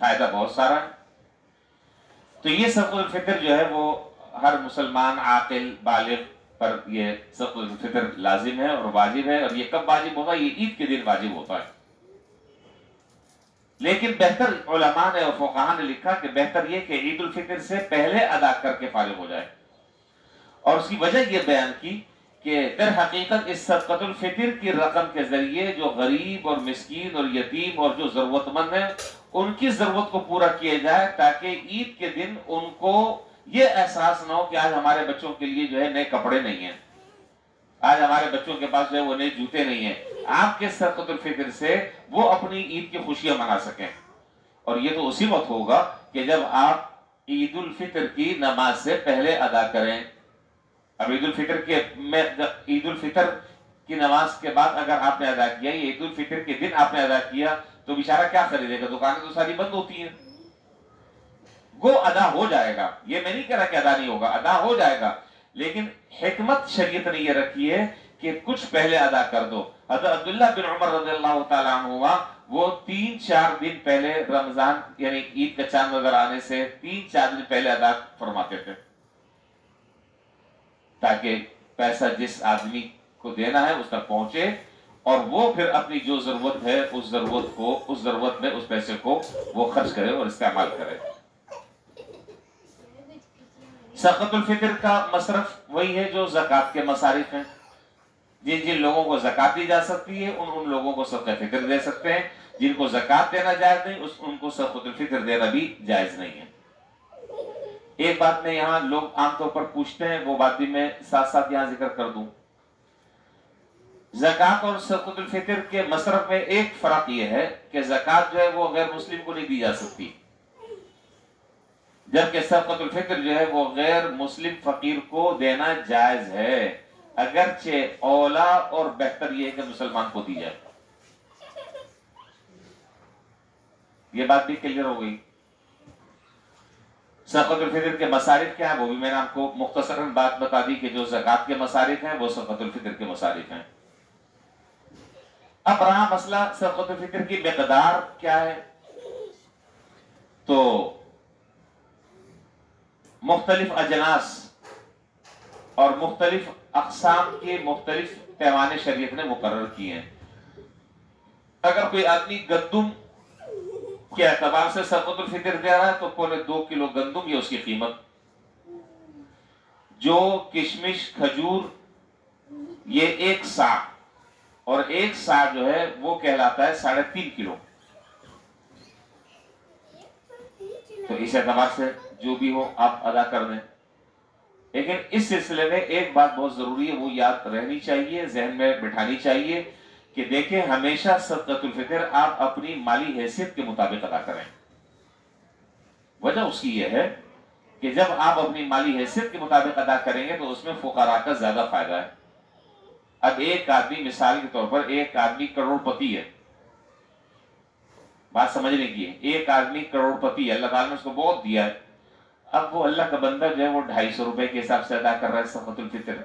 فائدہ بہت سارا ہے۔ تو یہ صدقۃ الفطر جو ہے وہ ہر مسلمان عاقل بالغ پر یہ صدقۃ الفطر لازم ہے اور واجب ہے، اور یہ کب واجب ہوگا؟ یہ عید کے دن واجب ہوتا ہے۔ لیکن بہتر علماء نے اور فقہاء نے لکھا کہ بہتر یہ کہ عید الفطر سے پہلے ادا کر کے فارغ ہو جائے، اور اس کی وجہ یہ بیان کی کہ در حقیقت اس صدقۃ الفطر کی رقم کے ذریعے جو غریب اور مسکین اور یتیم اور جو ضرورت مند ہیں ان کی ضرورت کو پورا کیا جائے، تاکہ عید کے دن ان کو یہ احساس نہ ہو کہ آج ہمارے بچوں کے لیے جو ہے نئے کپڑے نہیں ہیں، آج ہمارے بچوں کے پاس جو ہے وہ نئے جوتے نہیں ہیں۔ آپ کے صدقۃ الفطر سے وہ اپنی عید کی خوشیاں منا سکیں، اور یہ تو اسی وقت ہوگا کہ جب آپ عید الفطر کی نماز سے پہلے ادا کریں۔ اب عید الفطر کی نماز کے بعد اگر آپ نے ادا کیا، یہ عید الفطر کے دن آپ نے ادا کیا، تو بیچارہ کیا خریدے گا؟ دکانیں تو ساری بند ہوتی ہیں۔ وہ ادا ہو جائے گا، یہ میں نہیں کہہ رہا کہ ادا نہیں ہوگا، ادا ہو جائے گا، لیکن حکمت شریعت نے یہ رکھی ہے کہ کچھ پہلے ادا کر دو۔ حضرت عبداللہ بن عمر رضی اللہ تعالیٰ عنہ وہ 3-4 دن پہلے رمضان یعنی عید کا چاند نظر آنے سے 3-4 دن پہلے ادا فرماتے تھے، تاکہ پیسہ جس آدمی کو دینا ہے اس تک پہنچے، اور وہ پھر اپنی جو ضرورت ہے اس ضرورت میں اس پیسے کو وہ خرچ کرے اور استعمال کرے۔ صدقۃ الفطر کا مصرف وہی ہے جو زکوٰۃ کے مصارف ہیں۔ جن لوگوں کو زکوٰۃ دی جا سکتی ہے ان لوگوں کو صدقۃ فطر دے سکتے ہیں، جن کو زکوٰۃ دینا جائز نہیں ان کو صدقۃ الفطر دینا بھی جائز نہیں ہے۔ ایک بات میں یہاں لوگ عام طور پر پوچھتے ہیں، وہ بات بھی میں ساتھ ساتھ یہاں ذکر کر دوں۔ زکوٰۃ اور صدقۃ الفطر کے مصرف میں ایک فرق یہ ہے کہ زکوٰۃ جو ہے وہ غیر مسلم کو نہیں دی جا سکتی، جبکہ صدقۃ الفطر جو ہے وہ غیر مسلم فقیر کو دینا جائز ہے، اگرچہ اولا اور بہتر یہ ہے کہ مسلمان کو دی جائے۔ یہ بات بھی کلیئر ہو گئی۔ صدقۃ الفطر کے مصارف کیا ہیں وہ بھی میں نے آپ کو مختصراً بات بتا دی کہ جو زکوٰۃ کے مصارف ہیں وہ صدقۃ الفطر کے مصارف ہیں۔ اب رہا مسئلہ صدقۃ الفطر کی مقدار کیا ہے، تو مختلف اجناس اور مختلف اقسام کے مختلف پیمانے شریعت نے مقرر کیے ہیں۔ اگر کوئی آدمی گندم کے اعتبار سے صدقۃ الفطر دے رہا ہے تو 2.25 کلو گندم یہ اس کی قیمت، جو کشمش کھجور یہ 1 سا، اور 1 سا جو ہے وہ کہلاتا ہے 3.5 کلو۔ تو اس اعتبار سے جو بھی ہو آپ ادا کر دیں، لیکن اس سلسلے میں ایک بات بہت ضروری ہے، وہ یاد رہنی چاہیے، ذہن میں بٹھانی چاہیے کہ دیکھیں ہمیشہ صدقۃ الفطر آپ اپنی مالی حیثیت کے مطابق ادا کریں۔ وجہ اس کی یہ ہے کہ جب آپ اپنی مالی حیثیت کے مطابق ادا کریں گے تو اس میں فقراء کا زیادہ فائدہ ہے۔ اب ایک آدمی مثال کے طور پر ایک آدمی کروڑ پتی ہے، بات سمجھنے کی ہے، ایک آدمی کروڑ پتی ہے، اللہ تعالیٰ نے اس کو بہت دیا ہے، اب وہ اللہ کا بندہ جو ہے وہ 250 روپے کے حساب سے ادا کر رہا ہے صدقۃ الفطر،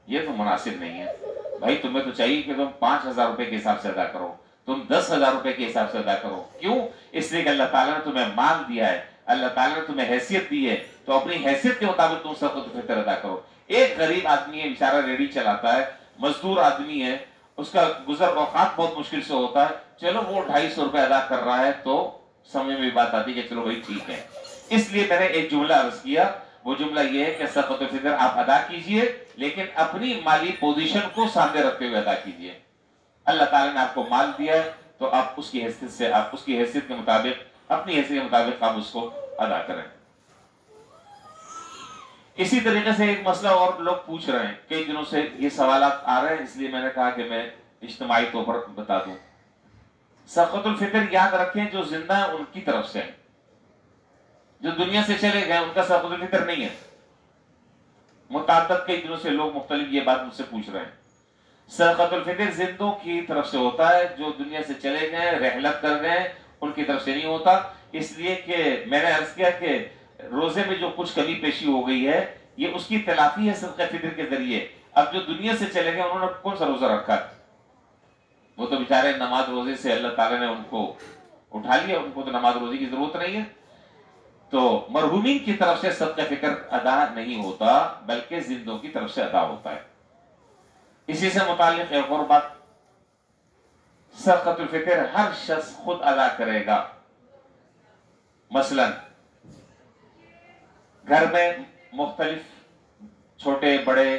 یہ تو مناسب نہیں ہے۔ بھائی تمہیں تو چاہیے کہ تم 5000 روپے کے حساب سے ادا کرو، تم 10,000 روپے کے حساب سے ادا کرو۔ کیوں؟ اس لیے کہ اللہ تعالیٰ نے تمہیں مال دیا ہے، اللہ تعالیٰ نے تمہیں حیثیت دی ہے، تو اپنی حیثیت کے مطابق تم صدقۃ الفطر ادا کرو۔ ایک غریب آدمی ہے، بیچارہ ریڑھی چلاتا ہے، مزدور آدمی ہے، اس کا گزر اوقات بہت مشکل سے ہوتا ہے، چلو وہ 250 روپے ادا کر رہا ہے تو سمجھ میں بات آتی ہے کہ چلو بھائی ٹھیک ہے۔ اس لیے میں نے ایک جملہ عرض کیا، وہ جملہ یہ ہے کہ صدقۃ الفطر آپ ادا کیجئے، لیکن اپنی مالی پوزیشن کو سامنے رکھتے ہوئے ادا کیجئے۔ اللہ تعالیٰ نے آپ کو مال دیا ہے تو آپ اس کی حیثیت سے، آپ اس کی حیثیت کے مطابق، اپنی حیثیت کے مطابق آپ اس کو ادا کریں۔ اسی طریقے سے ایک مسئلہ اور لوگ پوچھ رہے ہیں، کئی دنوں سے یہ سوالات آ رہے ہیں، اس لیے میں نے کہا کہ میں اجتماعی طور پر بتا دوں۔ صدقۃ الفطر یاد رکھیں جو زندہ ہیں ان کی طرف سے، جو دنیا سے چلے گئے ان کا صدقۃ الفطر نہیں ہے۔ متعدد کئی دنوں سے لوگ مختلف یہ بات مجھ سے پوچھ رہے ہیں۔ صدقۃ الفطر زندوں کی طرف سے ہوتا ہے، جو دنیا سے چلے گئے، رحلت کر گئے، ان کی طرف سے نہیں ہوتا، اس لیے کہ میں نے عرض کیا کہ روزے میں جو کچھ کمی پیشی ہو گئی ہے یہ اس کی تلافی ہے صدقہ فطر کے ذریعے۔ اب جو دنیا سے چلے گئے انہوں نے کون سا روزہ رکھا؟ وہ تو بیچارے نماز روزے سے اللہ تعالیٰ نے ان کو اٹھا لیا, ان کو تو نماز روزی کی ضرورت نہیں ہے. تو مرحومین کی طرف سے صدقہ فطر ادا نہیں ہوتا بلکہ زندوں کی طرف سے ادا ہوتا ہے. اسی سے متعلق ایک اور بات, صدقۃ الفطر ہر شخص خود ادا کرے گا. مثلا گھر میں مختلف چھوٹے بڑے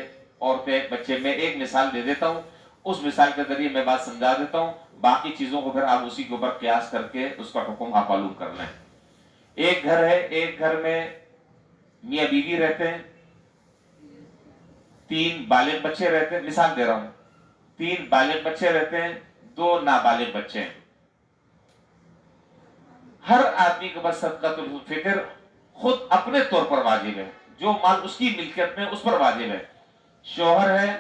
عورتیں بچے, میں ایک مثال دے دیتا ہوں, اس مثال کے ذریعے میں بات سمجھا دیتا ہوں, باقی چیزوں کو پھر آپ اسی کے اوپر قیاس کر کے اس کا حکم آپ معلوم کر لیں. ایک گھر ہے, ایک گھر میں میاں بیوی رہتے ہیں, 3 بالغ بچے رہتے ہیں, مثال دے رہا ہوں, 3 بالغ بچے رہتے ہیں, 2 نابالغ بچے ہیں. ہر آدمی کے پاس صدقۃ الفطر خود اپنے طور پر واجب ہے, جو مال اس کی ملکیت میں اس پر واجب ہے. شوہر ہے,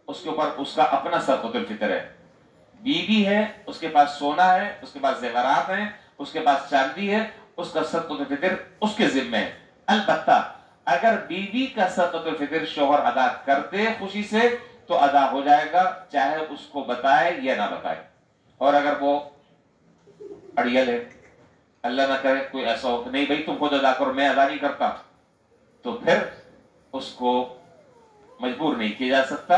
اس کے اوپر اس کا اپنا صدقۃ الفطر ہے. بیوی ہے, اس کے پاس سونا ہے, اس کے پاس زیورات ہیں, اس کے پاس چاندی ہے, اس کا صدقۃ الفطر اس کے ذمہ ہے. البتہ اگر بیوی کا صدقۃ الفطر شوہر ادا کرتے خوشی سے تو ادا ہو جائے گا, چاہے اس کو بتائے یا نہ بتائے. اور اگر وہ اڑیل ہے, اللہ نہ کرے کوئی ایسا ہو, نہیں بھائی تم خود ادا کرو, میں ادا نہیں کرتا, تو پھر اس کو مجبور نہیں کیا جا سکتا.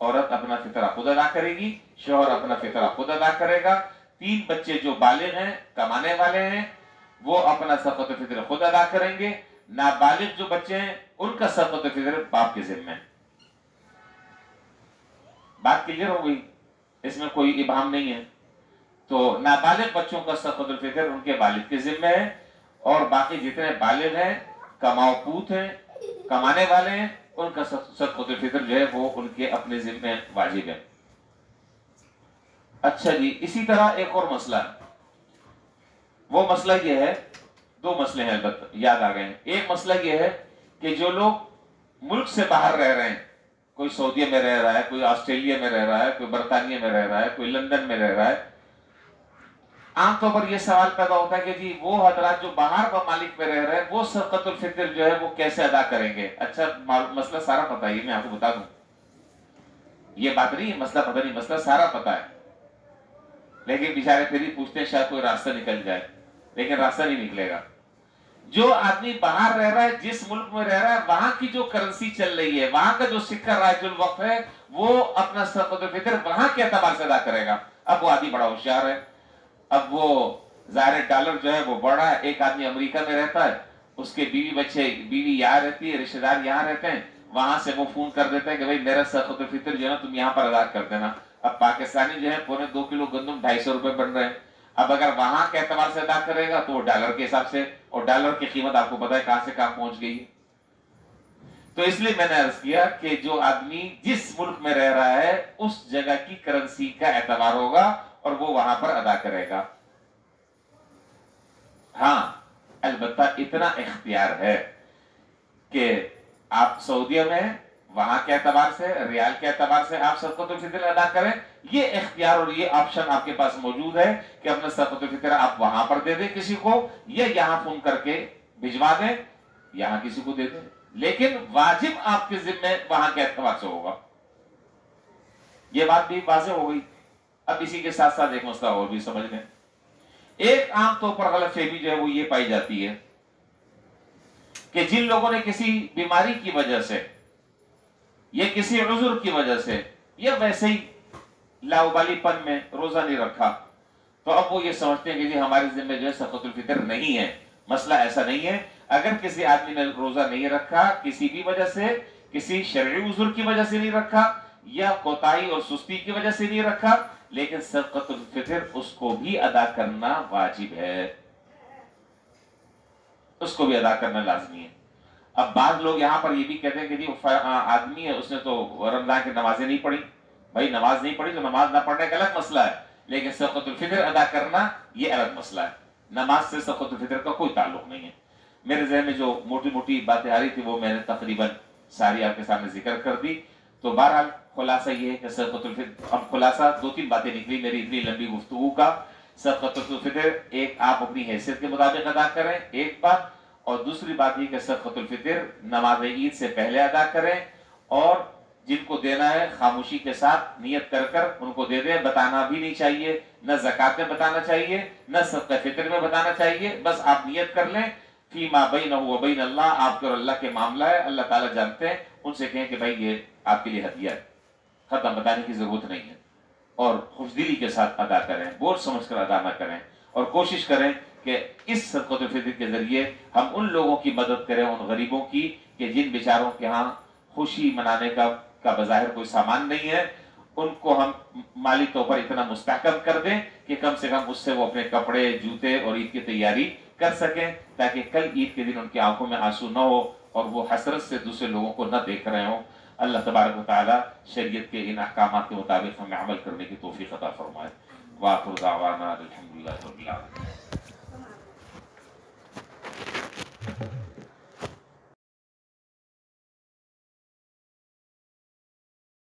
عورت اپنا فطرہ خود ادا کرے گی, شوہر اپنا فطرہ خود ادا کرے گا. 3 بچے جو بالغ ہیں, کمانے والے ہیں, وہ اپنا صدقۃ الفطر خود ادا کریں گے. نابالغ جو بچے ہیں ان کا صدقۃ الفطر باپ کے ذمہ ہے. بات کلیئر ہو گئی, اس میں کوئی ابہام نہیں ہے. تو نابالغ بچوں کا صدقۃ الفطر ان کے والد کے ذمہ ہے, اور باقی جتنے بالغ ہیں, کماؤ پوت ہیں, کمانے والے ہیں, ان کا صدقۃ الفطر جو ہے وہ ان کے اپنے ذمہ واجب ہے. اچھا جی, اسی طرح ایک اور مسئلہ ہے. وہ مسئلہ یہ ہے, 2 مسئلے ہیں البتہ یاد آ گئے ہیں. ایک مسئلہ یہ ہے کہ جو لوگ ملک سے باہر رہ رہے ہیں, کوئی سعودیہ میں رہ رہا ہے, کوئی آسٹریلیا میں رہ رہا ہے, کوئی برطانیہ میں رہ رہا ہے, کوئی لندن میں رہ رہا ہے, عام طور پر یہ سوال پیدا ہوتا ہے کہ جی وہ حضرات جو باہر ممالک میں رہ رہے ہیں وہ صدقۃ الفطر جو ہے وہ کیسے ادا کریں گے. اچھا مسئلہ سارا پتہ ہے, میں آپ کو بتا دوں, یہ بات نہیں ہے مسئلہ پتہ نہیں, مسئلہ سارا پتہ ہے, لیکن بیچارے پھر ہی پوچھتے ہیں شاید کوئی راستہ نکل جائے, لیکن راستہ نہیں نکلے گا. جو آدمی باہر رہ رہا ہے, جس ملک میں رہ رہا ہے, وہاں کی جو کرنسی چل رہی ہے, وہاں کا جو سکہ رائج الوقت ہے, وہ اپنا صدقۃ الفطر وہاں کے اعتبار سے ادا کرے گا. اب وہ آدمی بڑا ہوشیار ہے, اب وہ ظاہر ڈالر جو ہے وہ بڑھ رہا ہے. ایک آدمی امریکہ میں رہتا ہے, اس کے بیوی بچے, بیوی یہاں رہتی ہے, رشتہ دار یہاں رہتے ہیں, وہاں سے وہ فون کر دیتے ہیں کہ بھائی میرا صدقۃ الفطر جو ہے نا تم یہاں پر ادا کر دینا. اب پاکستانی جو ہے 2.25 کلو گندم 250 روپے بن رہے ہیں. اب اگر وہاں کے اعتبار سے ادا کرے گا تو وہ ڈالر کے حساب سے, اور ڈالر کی قیمت آپ کو پتا ہے کہاں سے کہاں پہنچ گئی ہے. تو اس لیے میں نے عرض کیا کہ جو آدمی جس ملک میں رہ رہا ہے اس جگہ کی کرنسی کا اعتبار ہوگا اور وہ وہاں پر ادا کرے گا. ہاں البتہ اتنا اختیار ہے کہ آپ سعودیہ میں وہاں کے اعتبار سے, ریال کے اعتبار سے آپ صدقۃ الفطر ادا کریں. یہ اختیار اور یہ آپشن آپ کے پاس موجود ہے کہ اپنا صدقۃ الفطر آپ وہاں پر دے دیں کسی کو, یا یہاں فون کر کے بھجوا دیں, یہاں کسی کو دے دیں, لیکن واجب آپ کے ذمہ وہاں کے اعتبار سے ہوگا. یہ بات بھی واضح ہو گئی. اب اسی کے ساتھ ساتھ ایک مسئلہ اور بھی سمجھ لیں. ایک عام طور پر غلط فہمی جو ہے وہ یہ پائی جاتی ہے کہ جن لوگوں نے کسی بیماری کی وجہ سے یا کسی عذر کی وجہ سے یا ویسے ہی لاؤبالی پن میں روزہ نہیں رکھا, تو اب وہ یہ سمجھتے ہیں کہ جی ہمارے ذمہ جو ہے صدقۃ الفطر نہیں ہے. مسئلہ ایسا نہیں ہے. اگر کسی آدمی نے روزہ نہیں رکھا کسی بھی وجہ سے, کسی شرعی عذر کی وجہ سے نہیں رکھا یا کوتاہی اور سستی کی وجہ سے نہیں رکھا, لیکن صدقۃ الفطر اس کو بھی ادا کرنا واجب ہے, اس کو بھی ادا کرنا لازمی ہے. اب بعض لوگ یہاں پر یہ بھی کہتے ہیں کہ جی آدمی ہے اس نے تو رمضان کی نمازیں نہیں پڑھی. بھائی نماز نہیں پڑھی تو نماز نہ پڑھنے کا الگ مسئلہ ہے, لیکن صدقۃ الفطر ادا کرنا یہ الگ مسئلہ ہے. نماز سے صدقۃ الفطر کا کوئی تعلق نہیں ہے. میرے ذہن میں جو موٹی موٹی باتیں آ رہی تھی وہ میں نے تقریباً ساری آپ کے سامنے ذکر کر دی. تو بہرحال خلاصہ یہ ہے کہ صدقۃ الفطر, اب خلاصہ 2-3 باتیں نکلی میری اتنی لمبی گفتگو کا. صدقۃ الفطر ایک آپ اپنی حیثیت کے مطابق ادا کریں, ایک بات, اور دوسری بات یہ کہ صدقۃ الفطر نماز عید سے پہلے ادا کریں, اور جن کو دینا ہے خاموشی کے ساتھ نیت کر کر ان کو دے دیں، بتانا بھی نہیں چاہیے، نہ زکوٰۃ میں بتانا چاہیے، نہ صدقہ فطر میں بتانا چاہیے، بس آپ نیت کر لیں فیما بینہ و بین اللہ، آپ کے اور اللہ کے معاملہ ہے، اللہ تعالیٰ جانتے ہیں، ان سے کہیں کہ بھائی یہ آپ کے لیے ہدیہ ہے، ختم، بتانے کی ضرورت نہیں ہے، اور خوشدلی کے ساتھ ادا کریں، بوجھ سمجھ کر ادا نہ کریں، اور کوشش کریں کہ اس صدقۃ الفطر کے ذریعے ہم ان لوگوں کی مدد کریں، ان غریبوں کی کہ جن بیچاروں کے ہاں خوشی منانے کا بظاہر کوئی سامان نہیں ہے، ان کو ہم مالی طور پر اتنا مستحکم کر دیں کہ کم سے کم اس سے وہ اپنے کپڑے، جوتے اور عید کی تیاری کر سکیں، تاکہ کل عید کے دن ان کی آنکھوں میں آنسو نہ ہو اور وہ حسرت سے دوسرے لوگوں کو نہ دیکھ رہے ہوں۔ اللہ تبارک و تعالی شریعت کے ان احکامات کے مطابق ہمیں عمل کرنے کی توفیق عطا فرمائے۔ وآخر دعوانا الحمدللہ رب العالمین۔